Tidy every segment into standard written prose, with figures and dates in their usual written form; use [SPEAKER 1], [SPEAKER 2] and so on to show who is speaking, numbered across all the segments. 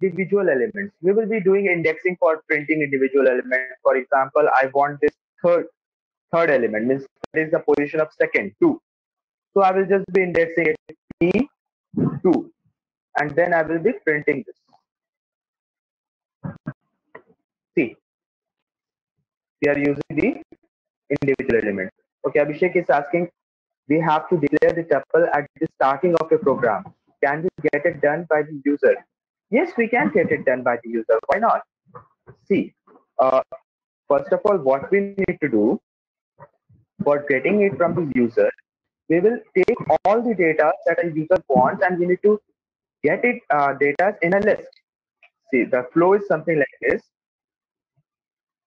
[SPEAKER 1] individual elements. We will be doing indexing for printing individual elements. For example, I want this third element, means that is the position of second, 2. So I will just be indexing it P2, and then I will be printing this. See, we are using the individual element. Okay, Abhishek is asking, we have to declare the tuple at the starting of a program. Can we get it done by the user? Yes, we can get it done by the user. Why not? See, uh, first of all, what we need to do for getting it from the user, we will take all the data that a user wants and we need to get it data in a list. See, the flow is something like this.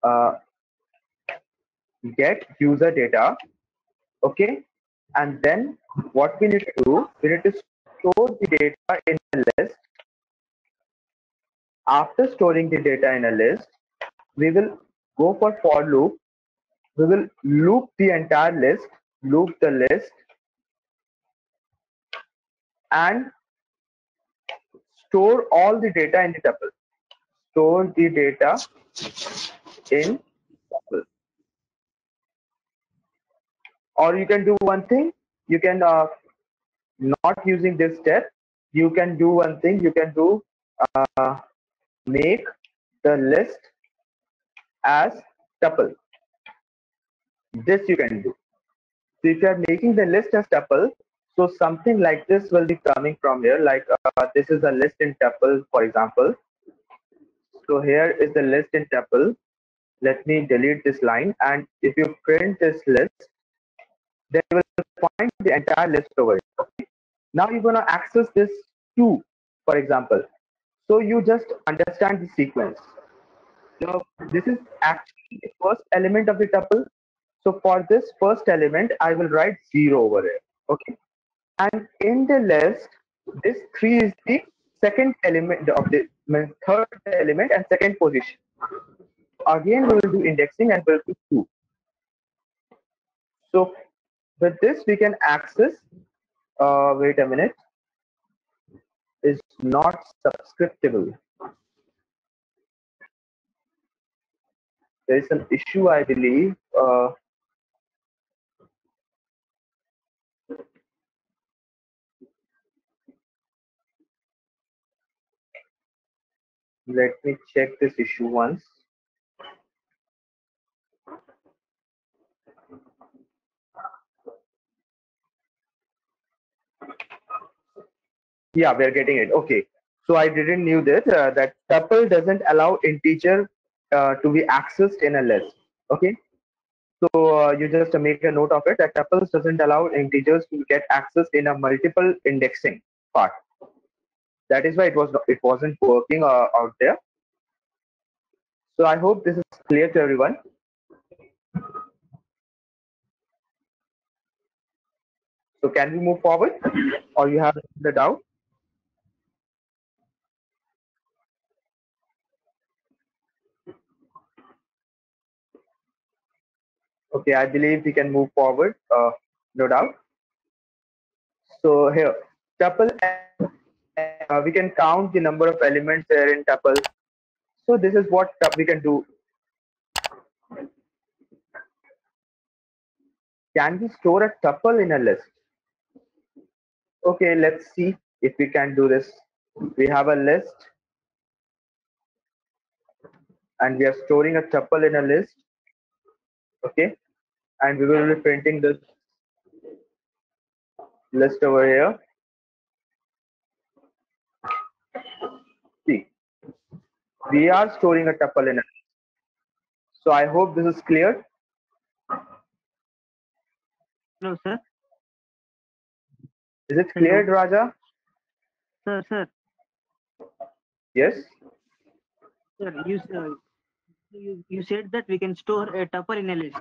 [SPEAKER 1] Uh, get user data, okay, and then what we need to do, we need to store the data in a list. After storing the data in a list, we will go for loop. We will loop the entire list, loop the list, and store all the data in the tuple. Store the data in tuple. Or you can do one thing, you can not using this step, you can do one thing, you can do make the list as tuple. This you can do. So if you are making the list as tuple, so something like this will be coming from here, like this is a list in tuple, for example. So here is the list in tuple. Let me delete this line, and if you print this list, then you will find the entire list over here. Okay? Now you're going to access this 2, for example. So you just understand the sequence. Now this is actually the first element of the tuple. So for this first element, I will write 0 over here. Okay. And in the list, this 3 is the second element of the third element and second position. Again, we will do indexing and we'll do 2. So with this, we can access, wait a minute, is not subscriptable. There is an issue, I believe. Let me check this issue once. Yeah, we're getting it. Okay. So I didn't knew this, that tuple doesn't allow integer to be accessed in a list. Okay. So you just make a note of it that tuples doesn't allow integers to get access in a multiple indexing part. That is why it wasn't working out there. So I hope this is clear to everyone. So can we move forward, or you have the doubt? Okay, I believe we can move forward. No doubt. So here, tuple, we can count the number of elements there in tuple. So this is what we can do. Can we store a tuple in a list? Okay, let's see if we can do this. We have a list and we are storing a tuple in a list. Okay, and we will be printing this list over here. See, we are storing a tuple in a list. So I hope this is clear.
[SPEAKER 2] Hello, sir.
[SPEAKER 1] Is it clear,
[SPEAKER 2] Hello.
[SPEAKER 1] Raja?
[SPEAKER 2] Sir.
[SPEAKER 1] Yes.
[SPEAKER 2] Sir, you said that we can store a tuple in a list.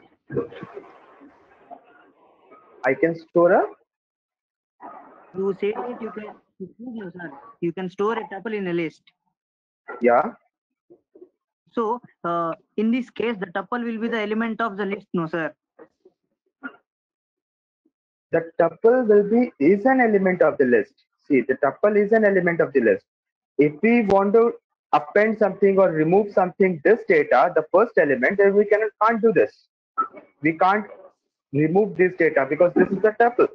[SPEAKER 1] I can store a.
[SPEAKER 2] You said that you can store a tuple in a list.
[SPEAKER 1] Yeah.
[SPEAKER 2] So in this case, the tuple will be the element of the list, no, sir?
[SPEAKER 1] The tuple is an element of the list. See, the tuple is an element of the list. If we want to append something or remove something, this data, the first element, then we can't do this. We can't remove this data because this is a tuple.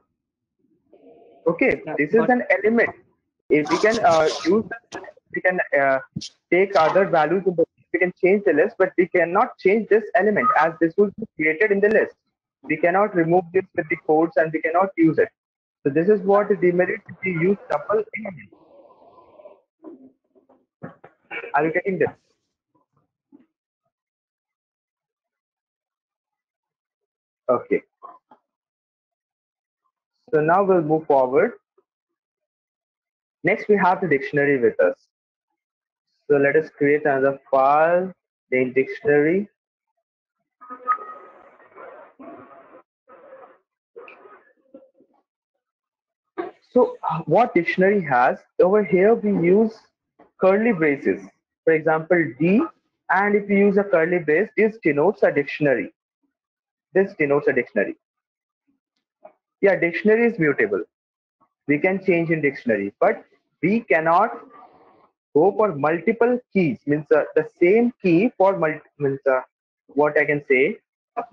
[SPEAKER 1] Okay,
[SPEAKER 2] Yeah,
[SPEAKER 1] this is
[SPEAKER 2] got
[SPEAKER 1] an element. If we can use this, we can take other values in the we can change the list, but we cannot change this element as this will be created in the list. We cannot remove this with the codes and we cannot use it. So this is what the demerit if we use tuple element. Are you getting this? Okay. So now we'll move forward. Next, we have the dictionary with us. So let us create another file, the dictionary. So what dictionary has, over here we use curly braces. For example, D, and if you use a curly brace, this denotes a dictionary. This denotes a dictionary. Yeah, dictionary is mutable. We can change in dictionary, but we cannot go for multiple keys. Means the same key for means what I can say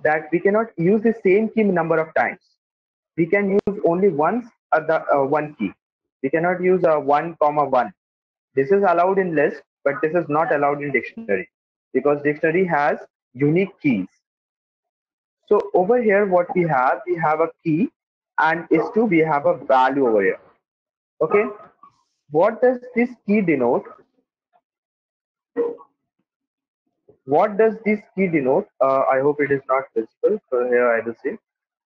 [SPEAKER 1] that we cannot use the same key number of times. We can use only once the one key. We cannot use a 1, 1. This is allowed in list, but this is not allowed in dictionary because dictionary has unique keys. So over here, what we have a key, and is to we have a value over here. Okay, what does this key denote? What does this key denote? I hope it is not visible. So here I will say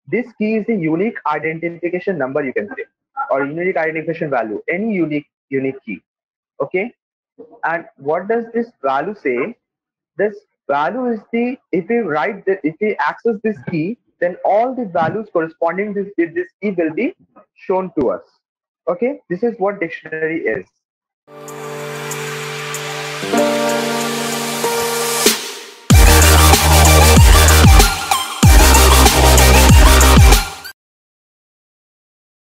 [SPEAKER 1] this key is the unique identification number, you can say, or unique identification value, any unique key. Okay, and what does this value say? This value is the if we write the if we access this key, then all the values corresponding to this key will be shown to us. Okay, this is what dictionary is.